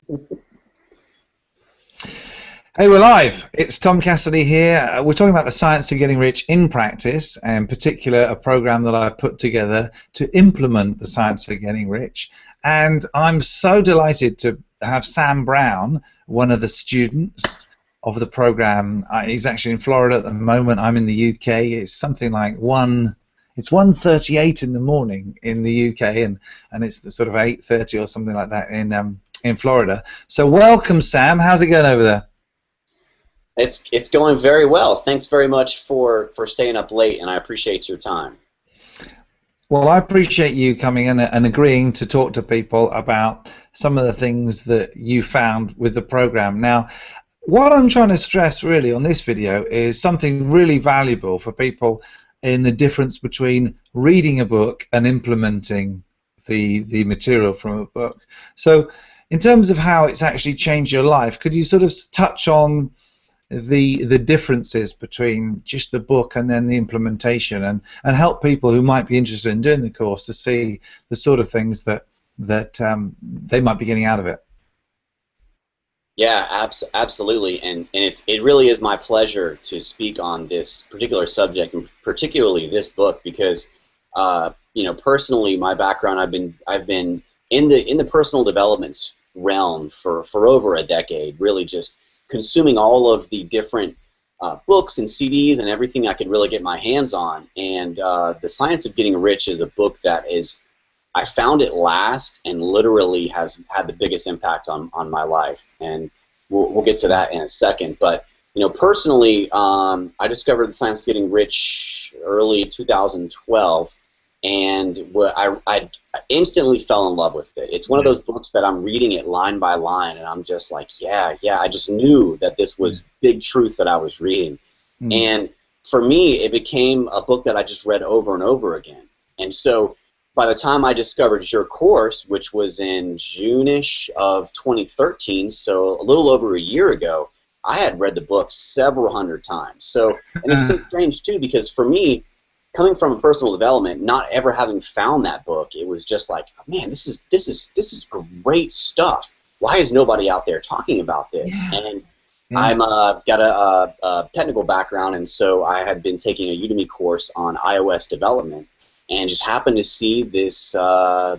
Hey, we're live. It's Tom Cassidy here. We're talking about the science of getting rich in practice, and in particular, a program that I put together to implement the science of getting rich. And I'm so delighted to have Sam Brown, one of the students of the program. He's actually in Florida at the moment. I'm in the UK. It's something like it's 1:38 in the morning in the UK, and it's the sort of 8:30 or something like that in Florida. So welcome, Sam. How's it going over there? It's going very well. Thanks very much for staying up late, and I appreciate your time. Well, I appreciate you coming in and agreeing to talk to people about some of the things that you found with the program. Now, what I'm trying to stress really on this video is something really valuable for people in the difference between reading a book and implementing the material from a book. So, in terms of how it's actually changed your life, could you sort of touch on the differences between just the book and then the implementation, and help people who might be interested in doing the course to see the sort of things that they might be getting out of it? Yeah, absolutely, and it really is my pleasure to speak on this particular subject, and particularly this book, because you know, personally, my background, I've been in the personal development realm for over a decade, really just consuming all of the different books and CDs and everything I could really get my hands on. And The Science of Getting Rich is a book that I found it last and literally has had the biggest impact on my life. And we'll get to that in a second. But you know, personally, I discovered The Science of Getting Rich early 2012, and I instantly fell in love with it. It's one of those books that I'm reading it line by line, and I'm just like, yeah, I just knew that this was big truth that I was reading. And for me, it became a book that I just read over and over again. And so by the time I discovered your course, which was in June-ish of 2013, so a little over a year ago, I had read the book several hundred times. So, and it's so strange too, because for me, coming from personal development, not ever having found that book, it was just like, man, this is great stuff. Why is nobody out there talking about this? Yeah. And I'm got a technical background, and so I had been taking a Udemy course on iOS development, and just happened to see this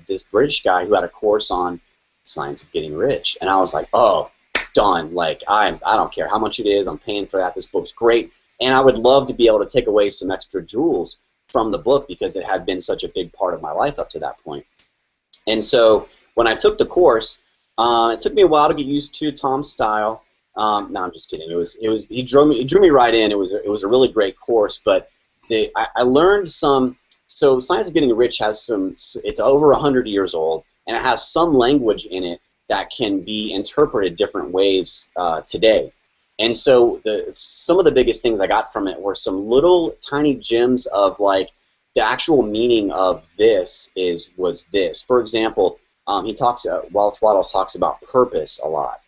this British guy who had a course on Science of Getting Rich, and I was like, oh, done. Like I don't care how much it is. I'm paying for that. This book's great. And I would love to be able to take away some extra jewels from the book, because it had been such a big part of my life up to that point. And so when I took the course, it took me a while to get used to Tom's style. No, I'm just kidding. He drew me right in. It was a really great course, but I learned some. So Science of Getting Rich has some. It's over 100 years old, and it has some language in it that can be interpreted different ways today. And so some of the biggest things I got from it were some little tiny gems of like the actual meaning of this was this. For example, Wallace Wattles talks about purpose a lot,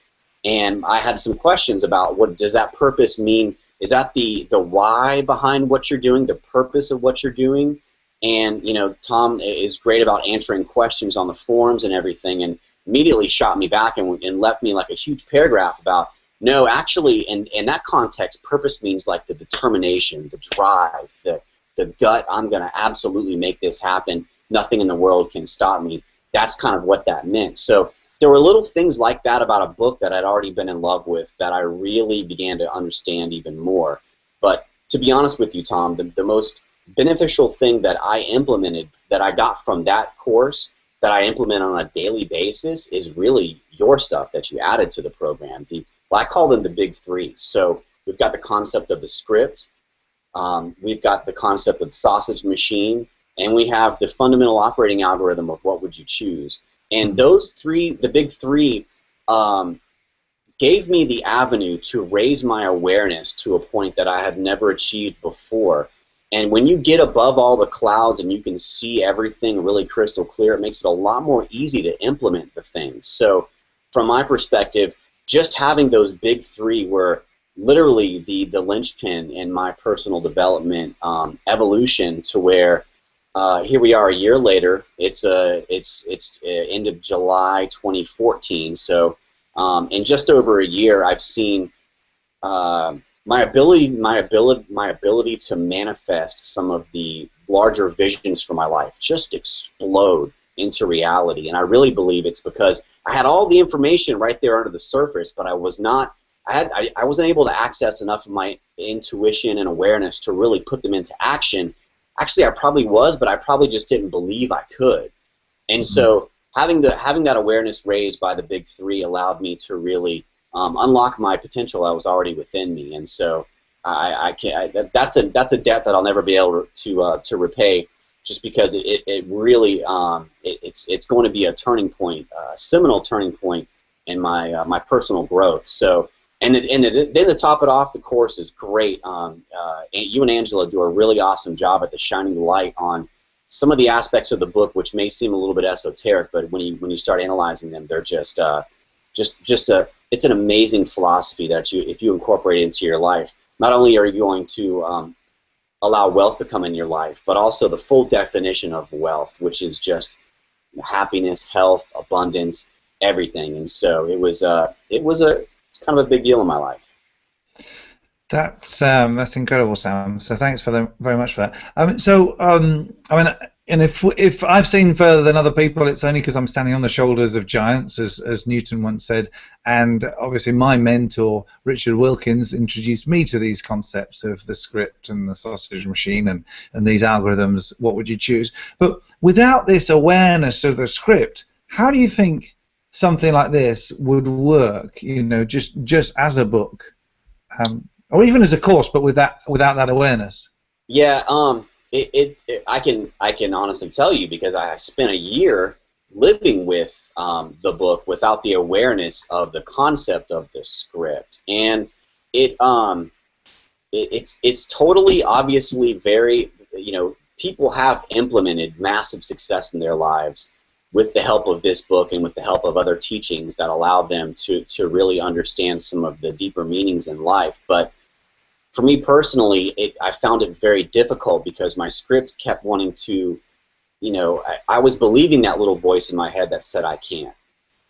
and I had some questions about what does that purpose mean? Is that the why behind what you're doing, the purpose of what you're doing? And you know, Tom is great about answering questions on the forums and everything, and immediately shot me back and left me like a huge paragraph about, no, actually, in that context, purpose means like the determination, the drive, the gut. I'm going to absolutely make this happen. Nothing in the world can stop me. That's kind of what that meant. So there were little things like that about a book that I'd already been in love with that I really began to understand even more. But to be honest with you, Tom, the most beneficial thing that I implemented, that I got from that course, that I implement on a daily basis, is really your stuff that you added to the program. Well, I call them the big three. So we've got the concept of the script, we've got the concept of the sausage machine, and we have the fundamental operating algorithm of what would you choose. And those three, the big three, gave me the avenue to raise my awareness to a point that I had never achieved before. And when you get above all the clouds and you can see everything really crystal clear, it makes it a lot more easy to implement the things. So from my perspective, just having those big three were literally the linchpin in my personal development evolution, to where here we are a year later. It's end of July 2014, so In just over a year, I've seen my ability to manifest some of the larger visions for my life just explode into reality. And I really believe it's because I had all the information right there under the surface, but I wasn't able to access enough of my intuition and awareness to really put them into action. Actually, I probably was, but I probably just didn't believe I could. And so having that awareness raised by the big three allowed me to really unlock my potential that was already within me. And so that's a debt that I'll never be able to repay, just because it really it's going to be a turning point, a seminal turning point in my personal growth. So then to top it off, the course is great. You and Angela do a really awesome job at the shining light on some of the aspects of the book which may seem a little bit esoteric, but when you start analyzing them, they're it's an amazing philosophy that if you incorporate it into your life, not only are you going to allow wealth to come in your life, but also the full definition of wealth, which is just happiness, health, abundance, everything. And so it's kind of a big deal in my life. That's incredible, Sam. So thanks very much for that. I mean, and if I've seen further than other people, it's only because I'm standing on the shoulders of giants, as Newton once said. And obviously, my mentor Richard Wilkins introduced me to these concepts of the script and the sausage machine and these algorithms. What would you choose? But without this awareness of the script, how do you think something like this would work? You know, just as a book. Or even as a course, but without that awareness. Yeah, I can honestly tell you, because I spent a year living with the book without the awareness of the concept of the script, and it's totally obviously very, people have implemented massive success in their lives with the help of this book and with the help of other teachings that allow them to really understand some of the deeper meanings in life. But for me personally, I found it very difficult because my script kept wanting to, I was believing that little voice in my head that said I can't.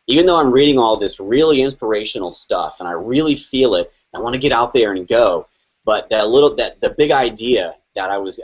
Even though I'm reading all this really inspirational stuff and I really feel it, I want to get out there and go, but the big idea that I was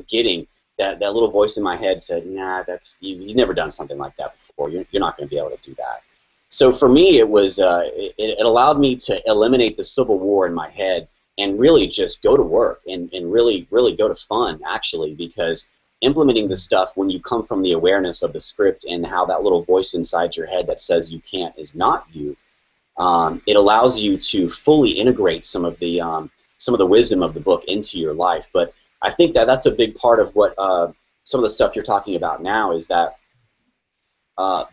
getting, that little voice in my head said, nah, you've never done something like that before. You're not going to be able to do that. So for me, it was it allowed me to eliminate the civil war in my head and really just go to work and really go to fun, actually, because implementing the stuff when you come from the awareness of the script and how that little voice inside your head that says you can't is not you, it allows you to fully integrate some of the wisdom of the book into your life. But I think that's a big part of what some of the stuff you're talking about now is that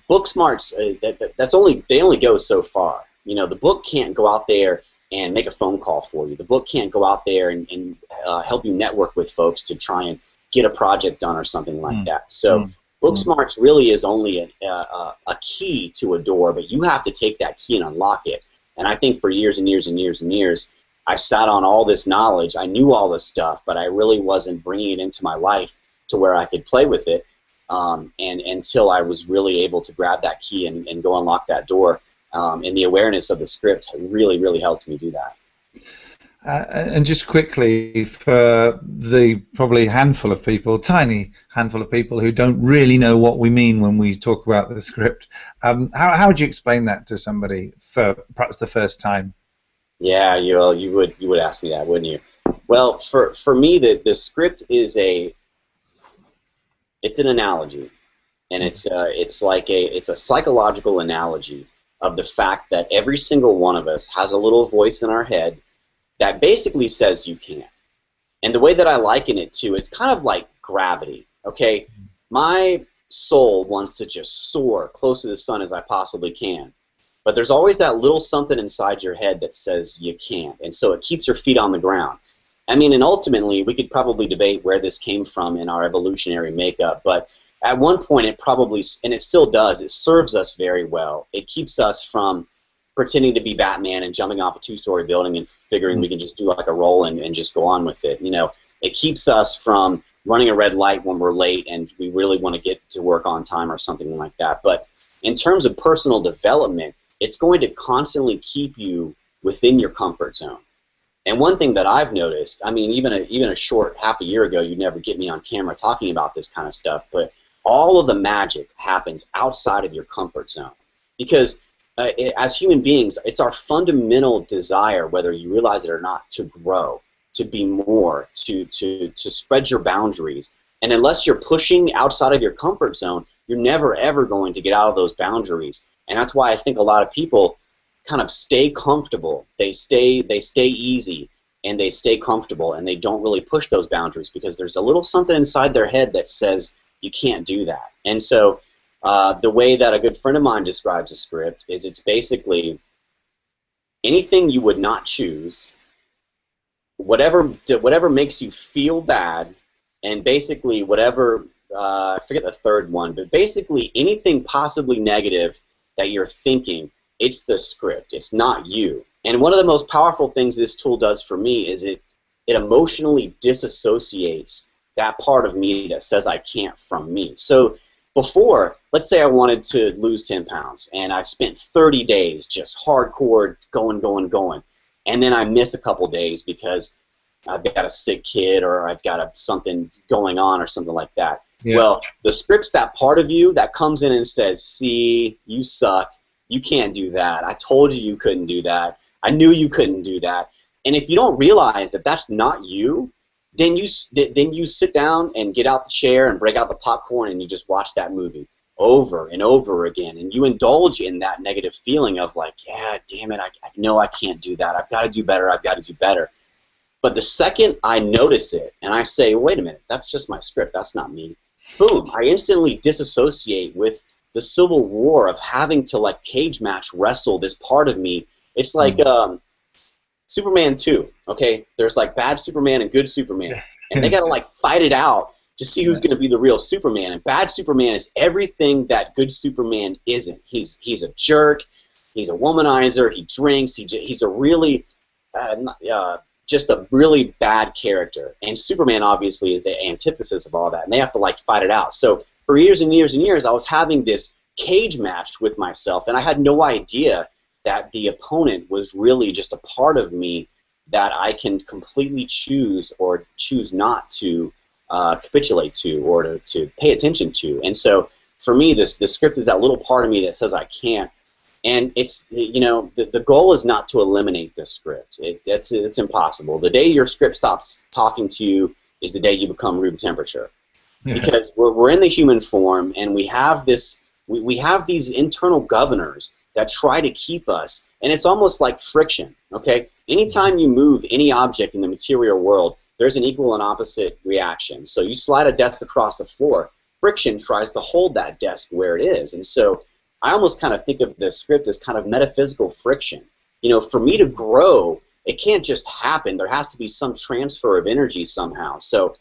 book smarts, they only go so far. The book can't go out there and make a phone call for you. The book can't go out there and help you network with folks to try and get a project done or something like that. So book smarts really is only a key to a door, but you have to take that key and unlock it. And I think for years and years and years and years, I sat on all this knowledge. I knew all this stuff, but I really wasn't bringing it into my life to where I could play with it. And until I was really able to grab that key and go unlock that door, and the awareness of the script really, really helped me do that. And just quickly, for the probably tiny handful of people who don't really know what we mean when we talk about the script, how would you explain that to somebody for perhaps the first time? Yeah, you would ask me that, wouldn't you? Well, for me, the script is it's an analogy, and it's a psychological analogy of the fact that every single one of us has a little voice in our head that basically says you can't. And the way that I liken it to, it's kind of like gravity. Okay, my soul wants to just soar close to the sun as I possibly can. But there's always that little something inside your head that says you can't, and so it keeps your feet on the ground. I mean, and ultimately, we could probably debate where this came from in our evolutionary makeup, but at one point it probably, and it still does, it serves us very well. It keeps us from pretending to be Batman and jumping off a two-story building and figuring we can just do like a roll and just go on with it. It keeps us from running a red light when we're late and we really want to get to work on time or something like that. But in terms of personal development, it's going to constantly keep you within your comfort zone. And one thing that I've noticed, I mean, even a short half a year ago, you'd never get me on camera talking about this kind of stuff, but all of the magic happens outside of your comfort zone. Because as human beings, it's our fundamental desire, whether you realize it or not, to grow, to be more, to spread your boundaries. And unless you're pushing outside of your comfort zone, you're never, ever going to get out of those boundaries. And that's why I think a lot of people kind of stay comfortable. They stay easy, and they stay comfortable, and they don't really push those boundaries because there's a little something inside their head that says you can't do that. And so the way that a good friend of mine describes a script is it's basically anything you would not choose, whatever makes you feel bad, and basically whatever, I forget the third one, but basically anything possibly negative that you're thinking, it's the script. It's not you. And one of the most powerful things this tool does for me is it emotionally disassociates that part of me that says I can't from me. So before, let's say I wanted to lose 10 pounds, and I've spent 30 days just hardcore going, and then I miss a couple days because I've got a sick kid or I've got something going on or something like that. Yeah. Well, the script's that part of you that comes in and says, see, you suck. You can't do that. I told you couldn't do that. I knew you couldn't do that. And if you don't realize that that's not you, then you sit down and get out the chair and break out the popcorn and you just watch that movie over and over again. And you indulge in that negative feeling of like, yeah, damn it, I know I can't do that. I've got to do better. I've got to do better. But the second I notice it and I say, wait a minute, that's just my script. That's not me. Boom, I instantly disassociate with the civil war of having to like cage match wrestle this part of me. It's like Superman 2, okay? There's like bad Superman and good Superman. And they got to like fight it out to see who's going to be the real Superman. And bad Superman is everything that good Superman isn't. He's a jerk. He's a womanizer. He drinks. He's a really just a really bad character. And Superman obviously is the antithesis of all that. And they have to like fight it out. So for years and years and years, I was having this cage match with myself, and I had no idea that the opponent was really just a part of me that I can completely choose or choose not to capitulate to or to pay attention to. And so for me, the script is that little part of me that says I can't. And it's, you know, the goal is not to eliminate the script. It's impossible. The day your script stops talking to you is the day you become room temperature. Yeah. Because we're in the human form, and we have this, we have these internal governors that try to keep us, and it's almost like friction. Okay, anytime you move any object in the material world, there's an equal and opposite reaction. So you slide a desk across the floor, friction tries to hold that desk where it is, and so I almost kind of think of the script as kind of metaphysical friction. You know, for me to grow, it can't just happen. There has to be some transfer of energy somehow. So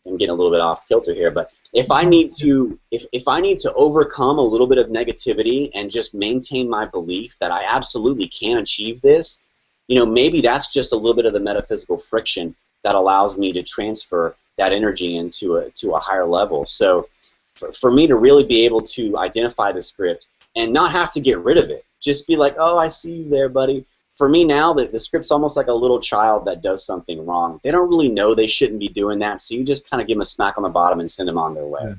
I'm getting a little bit off kilter here, but if I need to, if I need to overcome a little bit of negativity and just maintain my belief that I absolutely can achieve this, you know, maybe that's just a little bit of the metaphysical friction that allows me to transfer that energy into a higher level. So for me to really be able to identify the script and not have to get rid of it, just be like, oh, I see you there, buddy. For me now, the script's almost like a little child that does something wrong. They don't really know they shouldn't be doing that, so you just kind of give them a smack on the bottom and send them on their way. Yeah.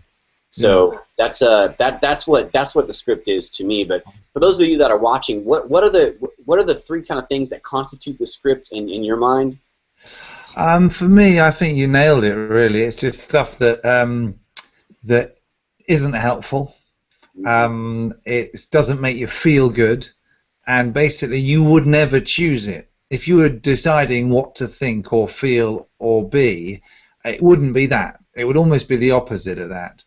So that's what the script is to me. But for those of you that are watching, what are the three kind of things that constitute the script in your mind? For me, I think you nailed it. Really, it's just stuff that that isn't helpful. It doesn't make you feel good. And basically, you would never choose it. If you were deciding what to think or feel or be, it wouldn't be that. It would almost be the opposite of that.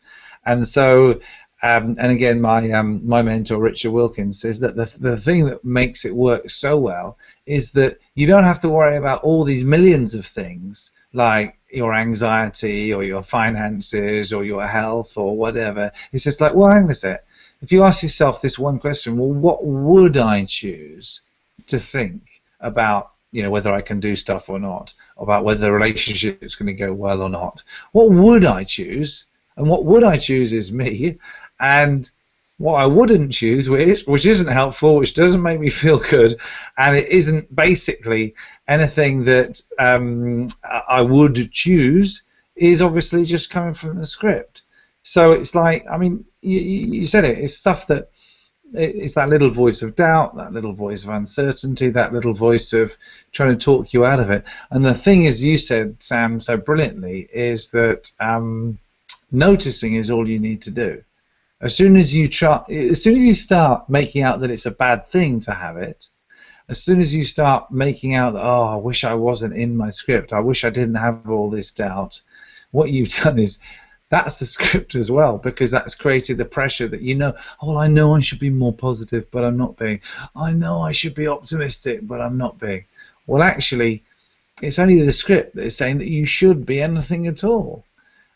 And so, and again, my mentor, Richard Wilkins, says that the thing that makes it work so well is that you don't have to worry about all these millions of things like your anxiety or your finances or your health or whatever. It's just like, well, hang on a sec. If you ask yourself this one question, well, what would I choose to think about, you know, whether I can do stuff or not, about whether the relationship is going to go well or not? What would I choose? And what would I choose is me. And what I wouldn't choose, which isn't helpful, which doesn't make me feel good, and it isn't basically anything that I would choose, is obviously just coming from the script. So it's like, I mean, you said it. It's stuff that it's that little voice of doubt, that little voice of uncertainty, that little voice of trying to talk you out of it. And the thing is, you said, Sam, so brilliantly, is that noticing is all you need to do. As soon as you start making out that it's a bad thing to have it, as soon as you start making out that, oh, I wish I wasn't in my script, I wish I didn't have all this doubt, what you've done is, that's the script as well, because that's created the pressure that, you know, oh, well, I know I should be more positive, but I'm not being. I know I should be optimistic, but I'm not being. Well, actually, it's only the script that is saying that you should be anything at all.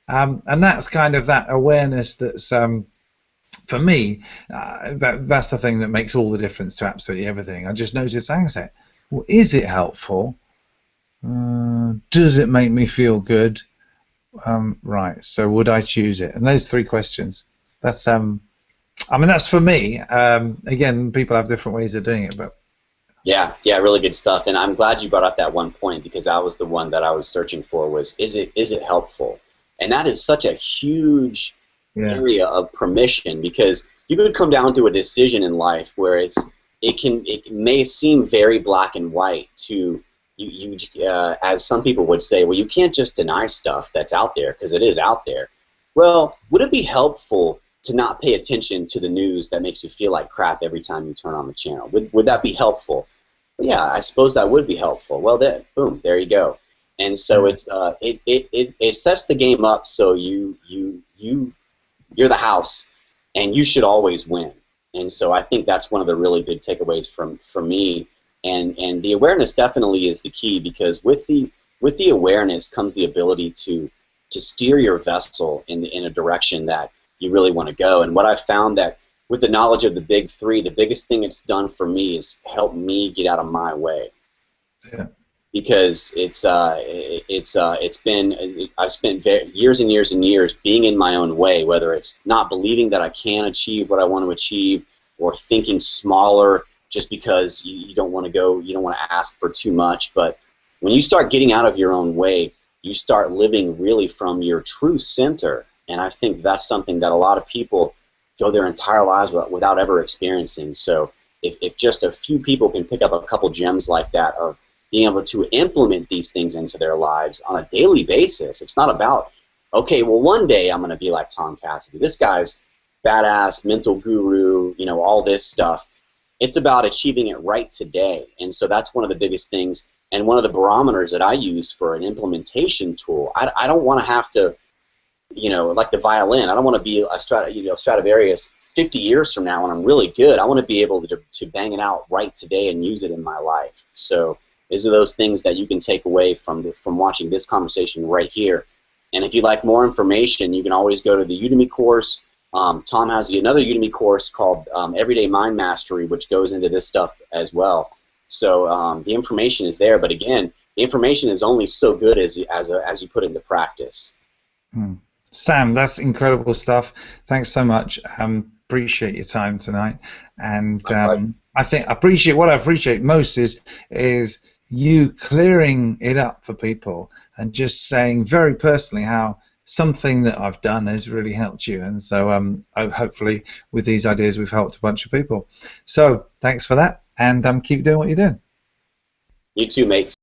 And that's kind of that awareness that's, for me, that's the thing that makes all the difference to absolutely everything. I just noticed, hang on a sec, well, is it helpful? Does it make me feel good? Right, so would I choose it? And those three questions, that's I mean, that's for me. Again, people have different ways of doing it, but yeah, really good stuff. And I'm glad you brought up that one point, because that was the one that I was searching for, was is it helpful? And that is such a huge area of permission, because you could come down to a decision in life where it may seem very black and white to you, as some people would say, well, you can't just deny stuff that's out there, because it is out there. Well, would it be helpful to not pay attention to the news that makes you feel like crap every time you turn on the channel? Would that be helpful? Well, yeah, I suppose that would be helpful. Well, then, boom, there you go. And so it sets the game up so you're the house, and you should always win. And so I think that's one of the really big takeaways from me. And the awareness definitely is the key, because with the awareness comes the ability to steer your vessel in a direction that you really want to go. And what I've found, that with the knowledge of the big three, the biggest thing it's done for me is help me get out of my way. Yeah. Because I've spent years and years and years being in my own way, whether it's not believing that I can achieve what I want to achieve, or thinking smaller just because you don't want to go, you don't want to ask for too much. But when you start getting out of your own way, you start living really from your true center. And I think that's something that a lot of people go their entire lives without ever experiencing. So if just a few people can pick up a couple gems like that, of being able to implement these things into their lives on a daily basis. It's not about, okay, well, one day I'm going to be like Tom Cassidy. This guy's badass, mental guru, you know, all this stuff. It's about achieving it right today. And so that's one of the biggest things, and one of the barometers that I use for an implementation tool. I don't want to have to, you know, like the violin, I don't want to be a Stradivarius 50 years from now when I'm really good. I want to be able to bang it out right today and use it in my life. So these are those things that you can take away from watching this conversation right here. And if you'd like more information, you can always go to the Udemy course. Tom has another Udemy course called Everyday Mind Mastery, which goes into this stuff as well. So the information is there, but again, the information is only so good as you put it into practice. Sam, that's incredible stuff. Thanks so much. Appreciate your time tonight, and what I appreciate most is you clearing it up for people and just saying very personally how something that I've done has really helped you. And so hopefully with these ideas we've helped a bunch of people. So thanks for that, and keep doing what you're doing. You too, mate.